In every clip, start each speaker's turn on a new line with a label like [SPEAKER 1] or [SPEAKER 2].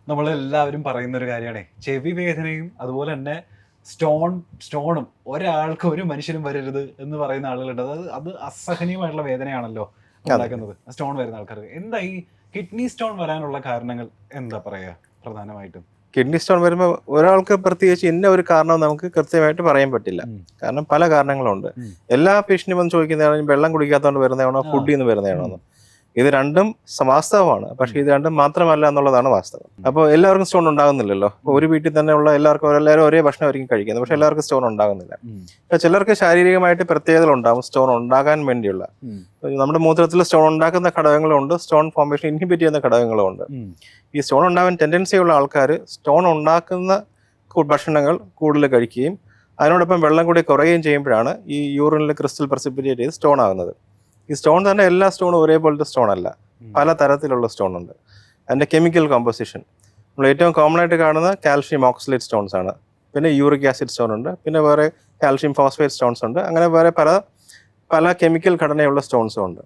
[SPEAKER 1] നമ്മളെല്ലാവരും പറയുന്നൊരു കാര്യമാണ് ചെവി വേദനയും അതുപോലെ തന്നെ സ്റ്റോണും ഒരാൾക്ക് ഒരു മനുഷ്യനും വരരുത് എന്ന് പറയുന്ന ആളുകളുണ്ട്. അത് അസഹനീയമായിട്ടുള്ള വേദനയാണല്ലോ
[SPEAKER 2] അതെ.
[SPEAKER 1] ഉണ്ടാക്കുന്നത് സ്റ്റോൺ വരുന്ന ആൾക്കാർക്ക്. എന്താ ഈ കിഡ്നി സ്റ്റോൺ വരാനുള്ള കാരണങ്ങൾ എന്താ പറയാ പ്രധാനമായിട്ടും?
[SPEAKER 2] കിഡ്നി സ്റ്റോൺ വരുമ്പോൾ ഒരാൾക്ക് പ്രത്യേകിച്ച് ഇന്ന ഒരു കാരണം നമുക്ക് കൃത്യമായിട്ട് പറയാൻ പറ്റില്ല.
[SPEAKER 1] ഉം.
[SPEAKER 2] കാരണം പല കാരണങ്ങളുണ്ട്.
[SPEAKER 1] ഉം.
[SPEAKER 2] എല്ലാ പേഷ്യന്റും വന്ന് ചോദിക്കുന്നതാണ് വെള്ളം കുടിക്കാത്തതുകൊണ്ട് വരുന്നതാണോ,
[SPEAKER 1] ആ.
[SPEAKER 2] ഫുഡിൽ നിന്ന് വരുന്നതാണോ
[SPEAKER 1] ഉം.
[SPEAKER 2] എന്ന്. ഇത് രണ്ടും വാസ്തവമാണ്. പക്ഷേ ഇത് രണ്ടും മാത്രമല്ല എന്നുള്ളതാണ് വാസ്തവം. അപ്പോൾ എല്ലാവർക്കും സ്റ്റോൺ ഉണ്ടാകുന്നില്ലല്ലോ. അപ്പോൾ ഒരു വീട്ടിൽ തന്നെ ഉള്ള എല്ലാവരും ഒരേ ഭക്ഷണമായിരിക്കും കഴിക്കുന്നത്. പക്ഷേ എല്ലാവർക്കും സ്റ്റോൺ ഉണ്ടാകുന്നില്ല. അപ്പോൾ ചിലർക്ക് ശാരീരികമായിട്ട് പ്രത്യേകതകൾ ഉണ്ടാകും സ്റ്റോൺ ഉണ്ടാകാൻ വേണ്ടിയുള്ള. നമ്മുടെ മൂത്രത്തിൽ സ്റ്റോൺ ഉണ്ടാക്കുന്ന ഘടകങ്ങളുണ്ട്, സ്റ്റോൺ ഫോർമേഷൻ ഇൻഹിബിറ്റ് ചെയ്യുന്ന ഘടകങ്ങളുമുണ്ട്. ഈ സ്റ്റോൺ ഉണ്ടാകാൻ ടെൻഡൻസി ഉള്ള ആൾക്കാർ സ്റ്റോൺ ഉണ്ടാക്കുന്ന ഭക്ഷണങ്ങൾ കൂടുതൽ കഴിക്കുകയും അതിനോടൊപ്പം വെള്ളം കൂടി കുറയുകയും ചെയ്യുമ്പോഴാണ് ഈ യൂറിനിൽ ക്രിസ്റ്റൽ പ്രസിപ്പിറ്റേറ്റ് ചെയ്ത് സ്റ്റോൺ ആകുന്നത്. ഈ സ്റ്റോൺ തന്നെ എല്ലാ സ്റ്റോണും ഒരേപോലത്തെ സ്റ്റോൺ അല്ല, പല തരത്തിലുള്ള സ്റ്റോൺ ഉണ്ട്. അതിൻ്റെ കെമിക്കൽ കോമ്പോസിഷൻ നമ്മൾ ഏറ്റവും കോമൺ ആയിട്ട് കാണുന്ന കാൽഷ്യം ഓക്സലേറ്റ് സ്റ്റോൺസ് ആണ്. പിന്നെ യൂറിക് ആസിഡ് സ്റ്റോൺ ഉണ്ട്, പിന്നെ വേറെ കാൽഷ്യം ഫോസ്ഫേറ്റ് സ്റ്റോൺസ് ഉണ്ട്. അങ്ങനെ വേറെ പല കെമിക്കൽ ഘടനയുള്ള സ്റ്റോൺസും ഉണ്ട്.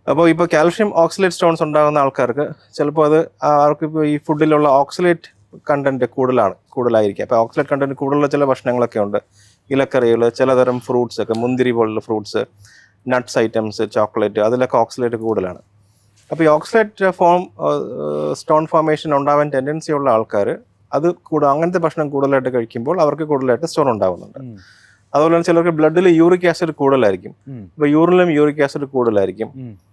[SPEAKER 2] അപ്പോൾ ഇപ്പോൾ കാൽഷ്യം ഓക്സലേറ്റ് സ്റ്റോൺസ് ഉണ്ടാകുന്ന ആൾക്കാർക്ക് ചിലപ്പോൾ അവർക്ക് ഇപ്പോൾ ഈ ഫുഡിലുള്ള ഓക്സലേറ്റ് കണ്ടന്റ് കൂടുതലായിരിക്കും. അപ്പോൾ ഓക്സലേറ്റ് കണ്ടന്റ് കൂടുതലുള്ള ചില ഭക്ഷണങ്ങളൊക്കെ ഉണ്ട്. ഇലക്കറികൾ, ചിലതരം ഫ്രൂട്ട്സ് ഒക്കെ, മുന്തിരി പോലുള്ള ഫ്രൂട്ട്സ്, നട്ട്സ് ഐറ്റംസ്, ചോക്ലേറ്റ്, അതിലൊക്കെ ഓക്സലേറ്റ് കൂടുതലാണ്. അപ്പോൾ ഈ ഓക്സലേറ്റ് സ്റ്റോൺ ഫോർമേഷൻ ഉണ്ടാവാൻ ടെൻഡൻസി ഉള്ള ആൾക്കാർ അങ്ങനത്തെ ഭക്ഷണം കൂടുതലായിട്ട് കഴിക്കുമ്പോൾ അവർക്ക് കൂടുതലായിട്ട് സ്റ്റോൺ ഉണ്ടാകുന്നുണ്ട്. അതുപോലെ തന്നെ ചിലർക്ക് ബ്ലഡിൽ യൂറിക് ആസിഡ് കൂടുതലായിരിക്കും. ഇപ്പോൾ യൂറിനിലും യൂറിക് ആസിഡ് കൂടുതലായിരിക്കും.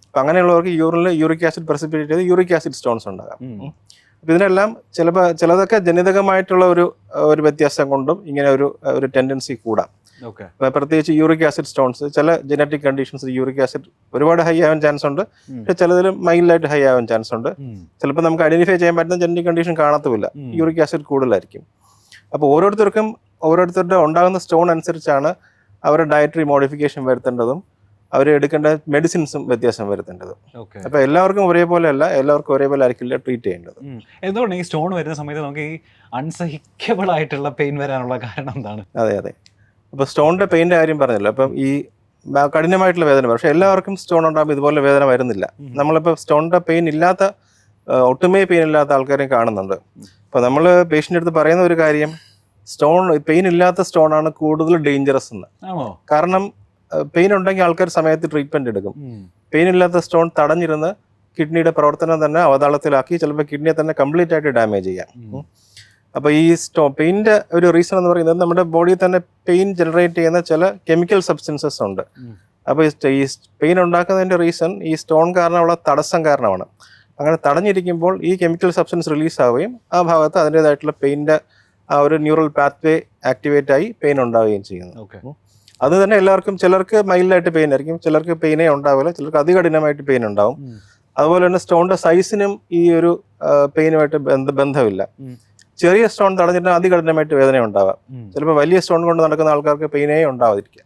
[SPEAKER 2] അപ്പം അങ്ങനെയുള്ളവർക്ക് യൂറിനിൽ യൂറിക് ആസിഡ് പ്രസിപ്പിറ്റേറ്റ് ചെയ്ത് യൂറിക് ആസിഡ് സ്റ്റോൺസ് ഉണ്ടാകാം. അപ്പം ഇതിനെല്ലാം ചിലതൊക്കെ ജനിതകമായിട്ടുള്ള ഒരു വ്യത്യാസം കൊണ്ടും ഇങ്ങനെ ഒരു ടെൻഡൻസി കൂടാം. പ്രത്യേകിച്ച് യൂറിക് ആസിഡ് സ്റ്റോൺസ്, ചില ജനറ്റിക് കണ്ടീഷൻസ് യൂറിക് ആസിഡ് ഒരുപാട് ഹൈ ആവാൻ ചാൻസ് ഉണ്ട്, പക്ഷെ ചിലതിൽ മൈൽഡായിട്ട് ഹൈ ആവാൻ ചാൻസ് ഉണ്ട്. ചിലപ്പോൾ നമുക്ക് ഐഡന്റിഫൈ ചെയ്യാൻ പറ്റുന്ന ജനറ്റിക് കണ്ടീഷൻ കാണത്തുമില്ല, യൂറിക് ആസിഡ് കൂടുതലായിരിക്കും. അപ്പോൾ ഓരോരുത്തരുടെ ഉണ്ടാകുന്ന സ്റ്റോൺ അനുസരിച്ചാണ് അവരുടെ ഡയറ്ററി മോഡിഫിക്കേഷൻ വരുത്തേണ്ടതും അവർ എടുക്കേണ്ട മെഡിസിൻസും വ്യത്യാസം വരുത്തേണ്ടതും. അപ്പോൾ എല്ലാവർക്കും ഒരേപോലെ അല്ല, എല്ലാവർക്കും ഒരേപോലെ ആയിരിക്കില്ല ട്രീറ്റ് ചെയ്യേണ്ടത്.
[SPEAKER 1] എന്തുകൊണ്ട് ഈ സ്റ്റോൺ വരുന്ന സമയത്ത് നമുക്ക് ഈ അൺസഹിക്കബിൾ ആയിട്ടുള്ള പെയിൻ വരാനുള്ള കാരണം എന്താണ്?
[SPEAKER 2] അതെ. അപ്പോൾ സ്റ്റോണിന്റെ പെയിൻ്റെ കാര്യം പറഞ്ഞല്ലോ. അപ്പം ഈ കഠിനമായിട്ടുള്ള വേദന, പക്ഷെ എല്ലാവർക്കും സ്റ്റോൺ ഉണ്ടാകുമ്പോൾ ഇതുപോലെ വേദന വരുന്നില്ല. നമ്മളിപ്പോൾ സ്റ്റോണിന്റെ പെയിൻ ഇല്ലാത്ത, ഒട്ടുമേ പെയിൻ ഇല്ലാത്ത ആൾക്കാരെയും കാണുന്നുണ്ട്. അപ്പോൾ നമ്മൾ പേഷ്യൻ്റെ അടുത്ത് പറയുന്ന ഒരു കാര്യം, പെയിൻ ഇല്ലാത്ത സ്റ്റോൺ ആണ് കൂടുതൽ ഡേഞ്ചറസ് എന്ന്. കാരണം പെയിൻ ഉണ്ടെങ്കിൽ ആൾക്കാർ സമയത്ത് ട്രീറ്റ്മെന്റ് എടുക്കും. പെയിൻ ഇല്ലാത്ത സ്റ്റോൺ തടഞ്ഞിരുന്ന് കിഡ്നിയുടെ പ്രവർത്തനം തന്നെ അവതാളത്തിലാക്കി ചിലപ്പോൾ കിഡ്നിയെ തന്നെ കംപ്ലീറ്റ് ആയിട്ട് ഡാമേജ് ചെയ്യാം. അപ്പോൾ ഈ പെയിൻ്റെ ഒരു റീസൺ എന്ന് പറയുന്നത് നമ്മുടെ ബോഡിയിൽ തന്നെ പെയിൻ ജനറേറ്റ് ചെയ്യുന്ന ചില കെമിക്കൽ സബ്സ്റ്റൻസസ് ഉണ്ട്. അപ്പോൾ ഈ പെയിൻ ഉണ്ടാക്കുന്നതിൻ്റെ റീസൺ ഈ സ്റ്റോൺ കാരണമുള്ള തടസ്സം കാരണമാണ്. അങ്ങനെ തടഞ്ഞിരിക്കുമ്പോൾ ഈ കെമിക്കൽ സബ്സ്റ്റൻസ് റിലീസ് ആവുകയും ആ ഭാഗത്ത് അതിൻ്റെതായിട്ടുള്ള പെയിൻ്റെ ആ ഒരു ന്യൂറൽ പാത്വേ ആക്ടിവേറ്റ് ആയി പെയിൻ ഉണ്ടാവുകയും ചെയ്യുന്നു. അത് തന്നെ എല്ലാവർക്കും, ചിലർക്ക് മൈൽഡായിട്ട് പെയിൻ ആയിരിക്കും, ചിലർക്ക് പെയിനേ ഉണ്ടാവില്ല, ചിലർക്ക് അതികഠിനമായിട്ട് പെയിൻ ഉണ്ടാവും. അതുപോലെ തന്നെ സ്റ്റോണിന്റെ സൈസിനും ഈ ഒരു പെയിനുമായിട്ട് ബന്ധമില്ല. ചെറിയ സ്റ്റോൺ തടഞ്ഞിട്ട് അതികഠിനമായിട്ട് വേദന ഉണ്ടാവാം. ചിലപ്പോൾ വലിയ സ്റ്റോൺ കൊണ്ട് നടക്കുന്ന ആൾക്കാർക്ക് പെയിനേ ഉണ്ടാവാതിരിക്കാം.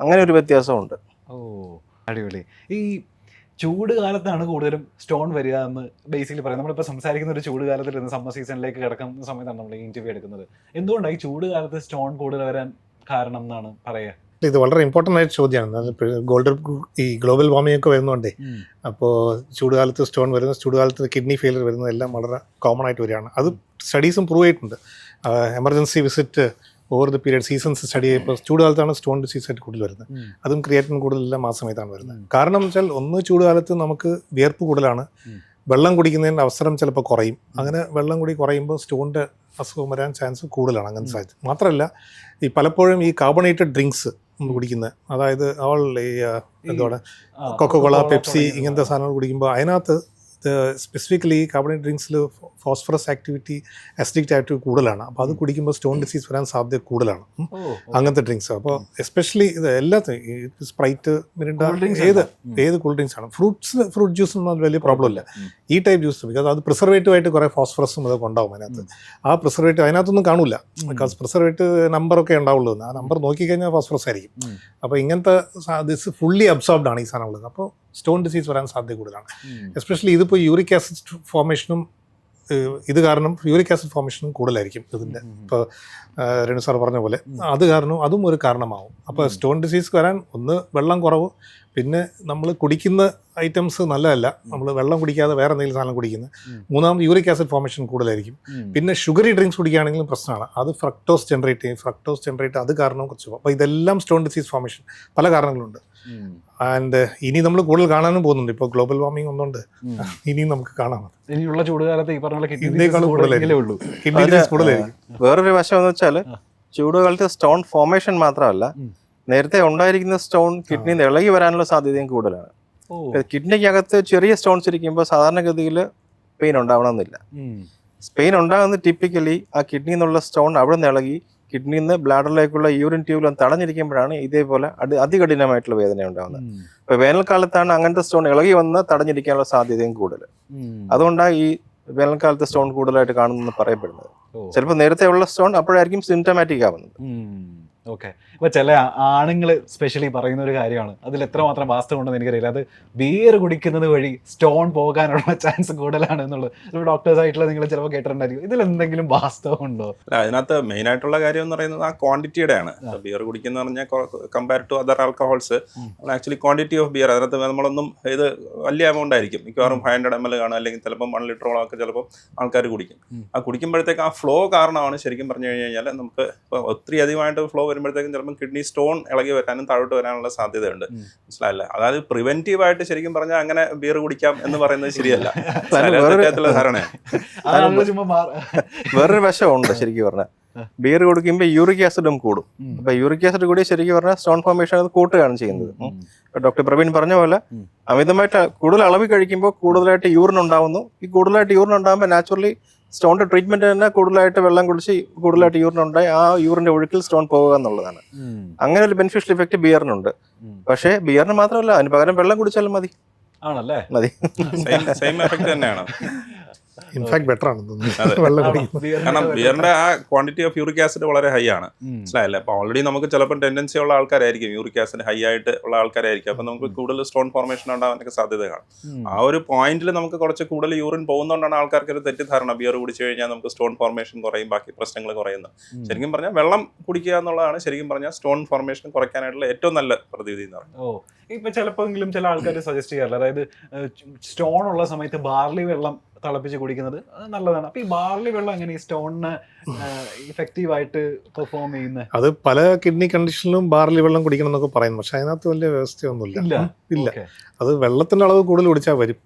[SPEAKER 2] അങ്ങനെ ഒരു വ്യത്യാസമുണ്ട്.
[SPEAKER 1] അടിപൊളി. ഈ ചൂട് കാലത്താണ് കൂടുതലും സ്റ്റോൺ വരിക എന്ന് ബേസിക്കലി പറയാം. നമ്മളിപ്പോൾ സംസാരിക്കുന്ന ഒരു ചൂട് കാലത്തിൽ നിന്ന് സമ്മർ സീസണിലേക്ക് കിടക്കുന്ന സമയത്താണ് നമ്മൾ ഈ ഇന്റർവ്യൂ എടുക്കുന്നത്. എന്തുകൊണ്ടാണ് ഈ ചൂട് കാലത്ത് സ്റ്റോൺ കൂടുതൽ വരാൻ കാരണം എന്നാണ് പറയുക?
[SPEAKER 3] ഇത് വളരെ ഇമ്പോർട്ടൻ്റ് ആയിട്ട് ചോദ്യമാണ്. ഈ ഗ്ലോബൽ വാർമിംഗ് ഒക്കെ വരുന്നതുകൊണ്ടേ, അപ്പോൾ ചൂടുകാലത്ത് സ്റ്റോൺ വരുന്നത്, ചൂടുകാലത്ത് കിഡ്നി ഫെയിലിയർ വരുന്നതെല്ലാം വളരെ കോമൺ ആയിട്ട് വരികയാണ്. അത് സ്റ്റഡീസും പ്രൂവ് ചെയ്തിട്ടുണ്ട്. Emergency visit over the period seasons study ചെയ്യുമ്പോൾ ചൂടുകാലത്താണ് സ്റ്റോൺ ഡിസീസ് ആയിട്ട് കൂടുതൽ വരുന്നത്. അതും ക്രിയേറ്റിൻ കൂടുതലെല്ലാം ആ സമയത്താണ് വരുന്നത്. കാരണം എന്ന് വെച്ചാൽ, ഒന്ന് ചൂടുകാലത്ത് നമുക്ക് വിയർപ്പ് കൂടുതലാണ്, വെള്ളം കുടിക്കുന്നതിൻ്റെ അവസരം ചിലപ്പോൾ കുറയും. അങ്ങനെ വെള്ളം കൂടി കുറയുമ്പോൾ സ്റ്റോണിൻ്റെ അസുഖം വരാൻ ചാൻസ് കൂടുതലാണ്. അങ്ങനത്തെ സാഹചര്യം മാത്രമല്ല, ഈ പലപ്പോഴും ഈ കാർബണേറ്റഡ് ഡ്രിങ്ക്സ് നമ്മൾ കുടിക്കുന്നത്, അതായത് എന്താണ് കൊക്കോകോള, പെപ്സി ഇങ്ങനത്തെ സാധനങ്ങൾ കുടിക്കുമ്പോൾ അതിനകത്ത് സ്പെസിഫിക്കലി കാർബണേറ്റഡ് ഡ്രിങ്ക്സിൽ ഫോസ്ഫറസ് ആക്ടിവിറ്റി, അസിഡിക് ആക്ടിവിറ്റി കൂടുതലാണ്. അപ്പോൾ അത് കുടിക്കുമ്പോൾ സ്റ്റോൺ ഡിസീസ് വരാൻ സാധ്യത കൂടുതലാണ് അങ്ങനത്തെ ഡ്രിങ്ക്സ്. അപ്പോൾ എസ്പെഷ്യലി ഇത് എല്ലാത്തിനും, സ്പ്രൈറ്റ്, മിരിണ്ട, ഏത് കൂൾ ഡ്രിങ്ക്സ് ആണ്. ഫ്രൂട്ട് ജ്യൂസ് ഒന്നും വലിയ പ്രോബ്ലം ഇല്ല. ഈ ടൈപ്പ് ജ്യൂസ്, ബിക്കോസ് അത് പ്രിസർവേറ്റീവ് ആയിട്ട് കുറേ ഫോസ്ഫറസും ഇതൊക്കെ ഉണ്ടാവും അതിനകത്ത്. ആ പ്രിസർവേറ്റീവ് അതിനകത്തൊന്നും കാണില്ല, ബിക്കോസ് പ്രിസർവേറ്റീവ് നമ്പറൊക്കെ ഉണ്ടാവുള്ളൂ. ആ നമ്പർ നോക്കിക്കഴിഞ്ഞാൽ ഫോസ്ഫറസ് ആയിരിക്കും. അപ്പോൾ ഇങ്ങനത്തെ ദിസ് ഫുള്ളി അബ്സോർബ്ഡ് ആണ് ഈ സാധനമുള്ളത്. അപ്പോൾ സ്റ്റോൺ ഡിസീസ് വരാൻ സാധ്യത കൂടുതലാണ്. എസ്പെഷ്യലി ഇതിപ്പോൾ യൂറിക് ആസിഡ് ഫോർമേഷനും ഇത് കാരണം യൂറിക് ആസിഡ് ഫോർമേഷനും കൂടുതലായിരിക്കും ഇതിൻ്റെ. ഇപ്പോൾ രേണു സാർ പറഞ്ഞ പോലെ അത് കാരണം അതും ഒരു കാരണമാവും. അപ്പോൾ സ്റ്റോൺ ഡിസീസ് വരാൻ ഒന്ന് വെള്ളം കുറവ്, പിന്നെ നമ്മൾ കുടിക്കുന്ന ഐറ്റംസ് നല്ലതല്ല, നമ്മൾ വെള്ളം കുടിക്കാതെ വേറെ എന്തെങ്കിലും സാധനം കുടിക്കുന്നത്. മൂന്നാമത് യൂറിക് ആസിഡ് ഫോർമേഷൻ കൂടുതലായിരിക്കും. പിന്നെ ഷുഗറി ഡ്രിങ്ക്സ് കുടിക്കുകയാണെങ്കിലും പ്രശ്നമാണ്, അത് ഫ്രക്ടോസ് ജനറേറ്റ് അത് കാരണം കുറച്ച്. അപ്പോൾ ഇതെല്ലാം സ്റ്റോൺ ഡിസീസ് ഫോർമേഷൻ പല കാരണങ്ങളുണ്ട്. ആൻഡ് ഇനി നമ്മൾ കൂടുതൽ കാണാനും പോകുന്നുണ്ട്. ഇപ്പോൾ ഗ്ലോബൽ വാർമിംഗ് ഒന്നുണ്ട്, ഇനിയും നമുക്ക് കാണാം.
[SPEAKER 1] ഇനിയുള്ള ചൂടുകാലത്ത് ഈ പറഞ്ഞ
[SPEAKER 3] ഇതിനേക്കാളും കൂടുതലായിരിക്കും കിഡ്നി ഡിസീസ് കൂടുതലായിരിക്കും.
[SPEAKER 2] വേറൊരു വശം എന്ന് വെച്ചാൽ ചൂടുകാലത്ത് സ്റ്റോൺ ഫോർമേഷൻ മാത്രമല്ല, നേരത്തെ ഉണ്ടായിരിക്കുന്ന സ്റ്റോൺ കിഡ്നിന്ന് ഇളകി വരാനുള്ള സാധ്യതയും കൂടുതലാണ്. കിഡ്നിക്കകത്ത് ചെറിയ സ്റ്റോൺസ് ഇരിക്കുമ്പോൾ സാധാരണഗതിയിൽ പെയിൻ ഉണ്ടാവണമെന്നില്ല. പെയിൻ ഉണ്ടാകുന്നത് ടിപ്പിക്കലി ആ കിഡ്നി എന്നുള്ള സ്റ്റോൺ അവിടെ നിന്ന് ഇളകി കിഡ്നിയിൽ നിന്ന് ബ്ലാഡറിലേക്കുള്ള യൂറിൻ ട്യൂബിലും തടഞ്ഞിരിക്കുമ്പോഴാണ് ഇതേപോലെ അതികഠിനമായിട്ടുള്ള വേദന ഉണ്ടാകുന്നത്. ഇപ്പൊ വേനൽക്കാലത്താണ് അങ്ങനത്തെ സ്റ്റോൺ ഇളകി വന്ന് തടഞ്ഞിരിക്കാനുള്ള സാധ്യതയും കൂടുതൽ. അതുകൊണ്ടാണ് ഈ വേനൽക്കാലത്ത് സ്റ്റോൺ കൂടുതലായിട്ട് കാണുന്നെന്ന് പറയപ്പെടുന്നത്. ചിലപ്പോൾ നേരത്തെ ഉള്ള സ്റ്റോൺ അപ്പോഴായിരിക്കും സിംറ്റമാറ്റിക് ആവുന്നത്.
[SPEAKER 1] ഓക്കെ. ഇപ്പൊ ചില ആണുങ്ങൾ സ്പെഷ്യലി പറയുന്ന ഒരു കാര്യമാണ്, അതിൽ എത്രമാത്രം വാസ്തവം ഉണ്ടെന്ന് എനിക്കറിയില്ല, അത് ബിയർ കുടിക്കുന്നത് വഴി സ്റ്റോൺ പോകാനുള്ള ചാൻസ് കൂടുതലാണ് എന്നുള്ളത്. ഡോക്ടേഴ്സ് ആയിട്ടുള്ള നിങ്ങൾ ചിലപ്പോൾ കേട്ടിട്ടുണ്ടായിരിക്കും. ഇതിൽ എന്തെങ്കിലും വാസ്തവം ഉണ്ടോ?
[SPEAKER 4] അതിനകത്ത് മെയിൻ ആയിട്ടുള്ള കാര്യം എന്ന് പറയുന്നത് ആ ക്വാണ്ടിറ്റിയുടെ ആണ്. ബിയർ കുടിക്കുന്ന പറഞ്ഞാൽ compare to other alcohols actually quantity of beer, അതിനകത്ത് നമ്മളൊന്നും ഇത് വലിയ എമൗണ്ട് ആയിരിക്കും, മിക്കവാറും 500 ml കാണും, അല്ലെങ്കിൽ ചിലപ്പോൾ 1 ലിറ്ററോളം ഒക്കെ ചിലപ്പോൾ ആൾക്കാർ കുടിക്കും. ആ കുടിക്കുമ്പോഴത്തേക്ക് ആ ഫ്ലോ കാരണമാണ് ശരിക്കും പറഞ്ഞു കഴിഞ്ഞാൽ നമുക്ക് ഒത്തിരി അധികമായിട്ട് ഫ്ലോ വരുമ്പോഴത്തേക്കും ചിലപ്പോൾ കിഡ്നി സ്റ്റോൺ ഇളകി വരാനും താഴോട്ട് വരാനുള്ള സാധ്യതയുണ്ട്. മനസ്സിലായില്ലേ? അതായത് പ്രിവെന്റീവ് ആയിട്ട് ശരിക്കും പറഞ്ഞാൽ അങ്ങനെ ബിയർ കുടിക്കാം എന്ന് പറയുന്നത് ശരിയല്ല.
[SPEAKER 2] വേറൊരു വശമുണ്ട് ശരിക്കും പറഞ്ഞാൽ. ബിയർ കുടിക്കുമ്പോൾ യൂറിക് ആസിഡും കൂടും. അപ്പൊ യൂറിക് ആസിഡ് കൂടി ശരിക്കും പറഞ്ഞാൽ സ്റ്റോൺ ഫോർമേഷൻ അത് കൂട്ടുകയാണ് ചെയ്യുന്നത്. ഡോക്ടർ പ്രവീൺ പറഞ്ഞ പോലെ അമിതമായിട്ട് കൂടുതൽ അളവ് കഴിക്കുമ്പോൾ കൂടുതലായിട്ട് യൂറിൻ ഉണ്ടാവുന്നു. ഈ കൂടുതലായിട്ട് യൂറിൻ ഉണ്ടാകുമ്പോൾ നാച്ചുറലി സ്റ്റോണിന്റെ ട്രീറ്റ്മെന്റ് തന്നെ കൂടുതലായിട്ട് വെള്ളം കുടിച്ച് കൂടുതലായിട്ട് യൂറിൻ ഉണ്ടായി ആ യൂറിന്റെ ഒഴുക്കിൽ സ്റ്റോൺ പോകുക എന്നുള്ളതാണ്. അങ്ങനെ ഒരു ബെനിഫിഷ്യൽ ഇഫക്റ്റ് ബിയറിനുണ്ട്. പക്ഷേ ബിയറിന് മാത്രമല്ല, അതിന് പകരം വെള്ളം കുടിച്ചാലും മതി.
[SPEAKER 1] ആണല്ലേ?
[SPEAKER 2] മതി.
[SPEAKER 4] സെയിം എഫക്ട് തന്നെയാണ്.
[SPEAKER 3] ഇൻഫാക്ട് ബെറ്റർ ആണ്
[SPEAKER 4] കാരണം ബിയറിന്റെ ആ ക്വാണ്ടിറ്റി ഓഫ് യൂറിക് ആസിഡ് വളരെ ഹൈ ആണ്. മനസ്സിലായല്ലേ? അപ്പൊ ഓൾറെഡി നമുക്ക് ചിലപ്പോൾ ടെൻഡൻസി ഉള്ള ആൾക്കാരായിരിക്കും, യൂറിക് ആസിഡ് ഹൈ ആയിട്ട് ഉള്ള ആൾക്കാരായിരിക്കും. അപ്പൊ നമുക്ക് കൂടുതൽ സ്റ്റോൺ ഫോർമേഷൻ ഉണ്ടാവാനൊക്കെ സാധ്യത കാണും. ആ ഒരു പോയിന്റിൽ നമുക്ക് കുറച്ച് കൂടുതൽ യൂറിൻ പോകുന്നതുകൊണ്ടാണ് ആൾക്കാർക്ക് ഒരു തെറ്റിദ്ധാരണ, ബിയർ കുടിച്ചു കഴിഞ്ഞാൽ നമുക്ക് സ്റ്റോൺ ഫോർമേഷൻ കുറയും, ബാക്കി പ്രശ്നങ്ങൾ കുറയുന്നത്. ശരിക്കും പറഞ്ഞാൽ വെള്ളം കുടിക്കുക എന്നുള്ളതാണ് ശരിക്കും പറഞ്ഞാൽ സ്റ്റോൺ ഫോർമേഷൻ കുറയ്ക്കാനായിട്ടുള്ള ഏറ്റവും നല്ല പ്രതിവിധി എന്ന് പറയുന്നത്.
[SPEAKER 1] ഇപ്പൊ ചിലപ്പോഴെങ്കിലും ചില ആൾക്കാർ സജസ്റ്റ് ചെയ്യാറില്ല, അതായത് സ്റ്റോൺ ഉള്ള സമയത്ത് ബാർലി വെള്ളം തിളപ്പിച്ച് കുടിക്കുന്നത് നല്ലതാണ്. അപ്പൊ ഈ ബാർലി വെള്ളം എങ്ങനെ ഈ സ്റ്റോണിന് ഇഫക്റ്റീവ് ആയിട്ട് പെർഫോം ചെയ്യുന്നത്?
[SPEAKER 3] അത് പല കിഡ്നി കണ്ടീഷനിലും ബാർലി വെള്ളം കുടിക്കണം എന്നൊക്കെ പറയുന്നു, പക്ഷെ അതിനകത്ത് വലിയ വ്യവസ്ഥയൊന്നുമില്ല. ഇല്ല, അത് വെള്ളത്തിന്റെ അളവ് കൂടുതൽ കുടിച്ചാൽ വരും.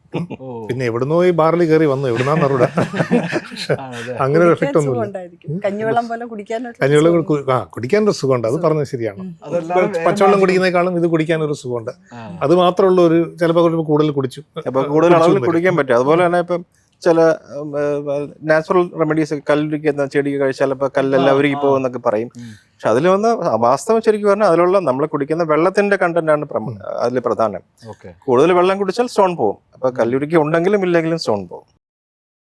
[SPEAKER 3] പിന്നെ എവിടുന്നോ ഈ ബാർലി കയറി വന്നു, എവിടുന്നാന്ന് അറിയില്ല. അങ്ങനെ ഒരു എഫക്റ്റ് ഒന്നുമില്ല. കഞ്ഞിവെള്ളം കുടിക്കാനൊരു സുഖമുണ്ട്, അത് പറഞ്ഞത് ശരിയാണ്. പച്ചവെള്ളം കുടിക്കുന്നേക്കാളും ഇത് കുടിക്കാനൊരു സുഖമുണ്ട്. അത് മാത്രമുള്ള ഒരു ചിലപ്പോൾ കൂടുതൽ കുടിച്ചു,
[SPEAKER 2] കൂടുതൽ അളവിൽ കുടിക്കാൻ പറ്റും. അതുപോലെ തന്നെ ഇപ്പം ചില നാച്ചുറൽ റെമഡീസ്, കല്ലുരിക്കുന്ന ചെടി കഴിച്ചാൽ ചിലപ്പോൾ കല്ലെല്ലാം ഉരുകി പോകുമെന്നൊക്കെ പറയും. പക്ഷെ അതിൽ വന്ന് വാസ്തവം ശരിക്കും പറഞ്ഞാൽ അതിലുള്ള നമ്മൾ കുടിക്കുന്ന വെള്ളത്തിന്റെ കണ്ടന്റാണ് അതിൽ പ്രധാനം. കൂടുതൽ വെള്ളം കുടിച്ചാൽ സ്റ്റോൺ പോകും. അപ്പൊ കല്ലുരുക്കി ഉണ്ടെങ്കിലും ഇല്ലെങ്കിലും സ്റ്റോൺ പോകും.